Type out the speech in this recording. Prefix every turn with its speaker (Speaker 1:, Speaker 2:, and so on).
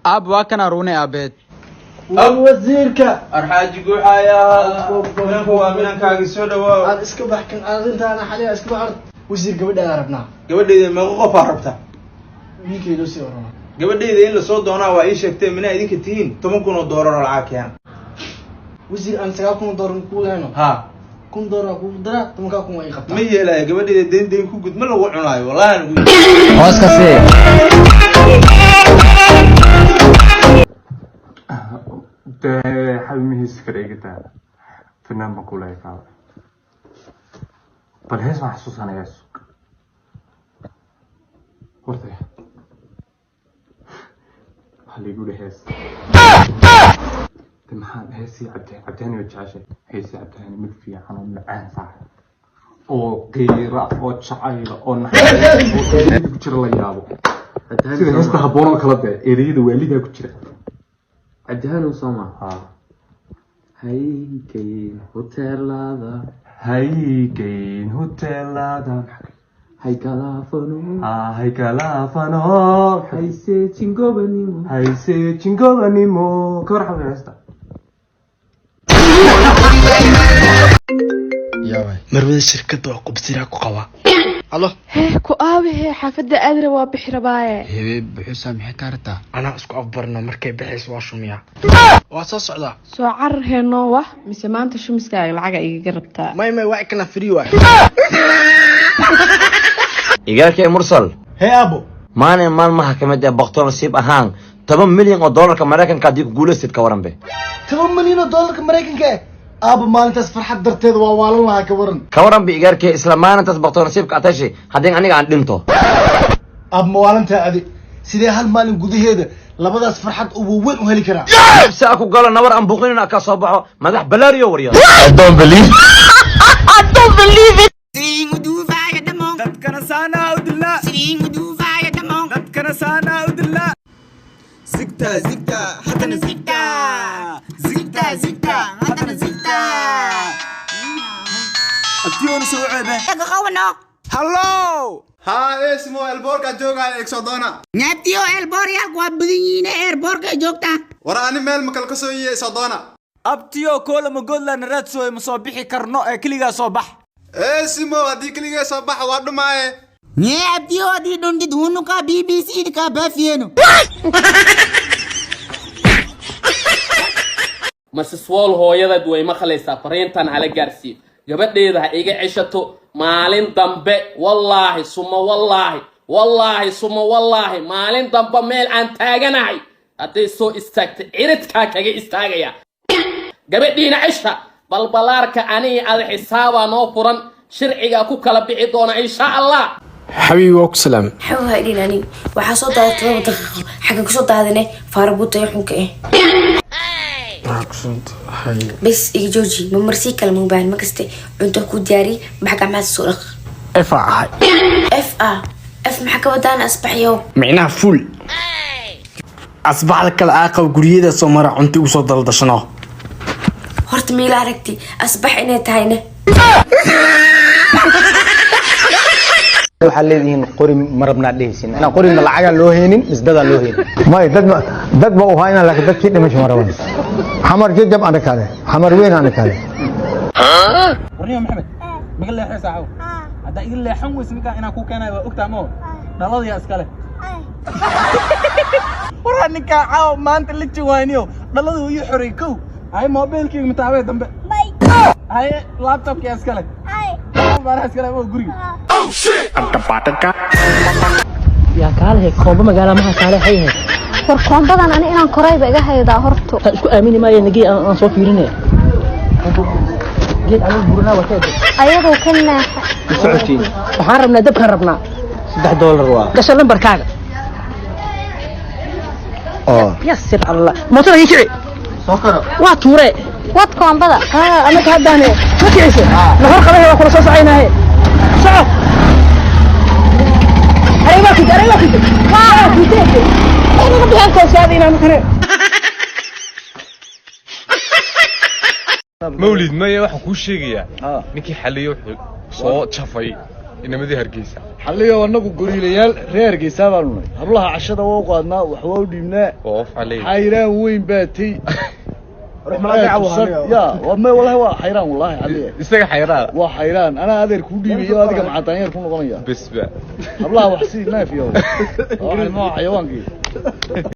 Speaker 1: اب واكنا روني ابيد
Speaker 2: وزيرك
Speaker 3: arxaaji guuxaya waa minankaaga soo dhawow
Speaker 2: aad iska baxkan arintaana xaliya iska baxar wasiir gabadha arabnaa
Speaker 3: gabadheeda meeqa qof aad rabtaa
Speaker 2: wiilkeedu sii orana
Speaker 3: gabadheeda in la soo doonaa waa ii sheegtay mina idinka tihiin 10,000 doolar lacag keen
Speaker 2: wasiir aan 9,000 doolar ku leeyno
Speaker 3: ha
Speaker 2: 1,000 doolar ku dara 10,000 way qabtaa
Speaker 3: ma yeelay gabadheeda deyn ku gud ma lagu cunaayo wallahi
Speaker 1: hoos ka see
Speaker 4: ده حلمي سكريجتا فنان مقولة كذا بل هيس ما حسوس أنا يسوق ورثة هل يقول هيس تمام هيسي عبداني وجاشة هيسي عبداني مكفي عنو من عين صح أو قيرة أو شعيرة أو نحن كتير الله يابو سيدا هيس تهبونا كلابه إريد ويلي كتير
Speaker 5: عدهان وصما هيكين هوتيلادا
Speaker 4: هيكين هوتيلادا
Speaker 5: هيكلافنو
Speaker 4: هيكلافنو
Speaker 5: هيسي تشينغوبانيمو
Speaker 4: هيسي تشينغوبانيمو كور حبي هستا
Speaker 1: يا
Speaker 2: marwada shirkadda waa qubsiraa ku qaba
Speaker 6: الله هي كوابي حافظ أدري وبحر باي
Speaker 1: هي بحسام حكارتا
Speaker 2: anaa isku afbarno markay bixis waa shumiya waa soo socdaa
Speaker 6: سو عر هنوة مسمانت شو مسكاي العجا يجي قربتها
Speaker 2: may waa kana free waay
Speaker 7: إيجارك مرسل
Speaker 2: hey abo
Speaker 7: ماني محكمة بقطون نصيب أهان 8 مليون دولار كأمريكان كاديك جولست كورن به
Speaker 2: 8 مليون دولار Mareykanka abo maalintaas farxad darteed waa waalan lahaa ka waran
Speaker 7: كورن بإيجارك إسلامان أنت بقطون نصيب كأتاشي هدين أنيق عن دينتو
Speaker 2: اب maalinta adi sidee hal maalin gudaheeda labadaas farxad ugu weyn u heli karaa
Speaker 7: سأكو قال نور أم بوقينا كصباحه مدح بلاريو وريا
Speaker 1: I don't believe it
Speaker 8: Sing do fire the monk.
Speaker 3: dad kana saana udilla
Speaker 8: Sing do fire the monk.
Speaker 3: dad kana saana udilla zigta hatana
Speaker 8: Zikta, zikta, hatana zikta.
Speaker 3: atiyoon soo ceebe
Speaker 8: Taga kawana.
Speaker 3: hallo ha esmo elborka jooga exodona
Speaker 8: Nyatio el boria kwa budinine er borka jogta.
Speaker 3: waraani meel makal ka soo yee sodona abtiyo koola ma godlan raadso ma soo bixi karno ee kaliya soo bax esmo hadii kaliya soo bax waa dhumaaye
Speaker 8: Nyatio di dondi dunu ka BBC ka bafieno.
Speaker 9: masiswool hooyadad way maqlaysaa fariintan hala gaarsiin gabadheeda ha iga cishato maalin dambe wallaahi suma wallaahi maalin dambe meel aan taaganahay hadday soo istaagtay ciridkaa kaga istaagaya gabadhiina cisha balbalaarka aniga ada xisaabaa noo furan sharcigaa ku kala bixi doona insha allah
Speaker 2: حبيبي وكسلام
Speaker 10: حوها إليناني وحصل دقيقة 3 دقائق حاجة كسر دعدني فاربوط يحون كإيه بس إيه جورجي ممرسي كلمة بعد ما كستي أنت كود دياري بحكي مع الصرخ
Speaker 2: اف هاي
Speaker 10: اف محكي ودانا أصبح يوم
Speaker 2: معناها فول أصبح لك العاقة وقريدة سمرة عنتي وصد الدشنا
Speaker 10: هرت ميلا ركتي أصبح إني تاينة
Speaker 1: waxaa leedihiin qori marabna dhehaysin ana qorina lacaga loo heenin isdada loo heenin
Speaker 11: may dad ba u hayna laakiin dadkii dhimasho marawan xamar jajab ana kale xamar weyn ana kale
Speaker 3: warniyo maxamed maga leexay saaxo hada iga leexan weys ninka inaan ku keenay waa ogtaa mo dhalada iskale waraa ninka caaw maanta la jawayniyo dhalada uu xorey kow hay mobilkii mataabay dambe hay laptopkii iskale baraha iskale oo guriga oh shit anta pataka
Speaker 6: يا كاله كومب مقالة ما كاله حيه
Speaker 10: وركون بدن أنا إنا قريبة إجا هيدا هرتو
Speaker 6: اسكو آميني ما ينجي أنا صوت يرني جيت على البرنا وكذا
Speaker 10: أيضا كنا
Speaker 6: سعودي وحاربنا دب خربنا
Speaker 1: $3 waa
Speaker 6: قش اللمبر كاغا يسر الله موتور يجري
Speaker 1: sokoro
Speaker 6: واتوري
Speaker 10: واتكون بدن
Speaker 6: أنا كهداني ما كيسه نهار قبله وكل صوص عينه هي صعب أريبا كده واو كده أنا قبل هالكوس هذه أنا مكره
Speaker 4: مولد ما waxaan ku sheegaya ninkii xaliyo soo jafay inamadii hargeysa
Speaker 2: xalliyo anagu goriilayaal reer hargeysa baanu nahay hablaha cashada waa u qaadnaa wax waa u dhiibnaa
Speaker 4: oof xalay
Speaker 2: xayraan weyn baatay ya والله waa xayraan wallahi xalliyo
Speaker 4: isaga xayraan
Speaker 2: waa xayraan ana adeer ku dhiibayo adiga macadaanyeer ku noqonaya
Speaker 4: bisba
Speaker 2: hablaha wax si naafiyo oo xayawaankii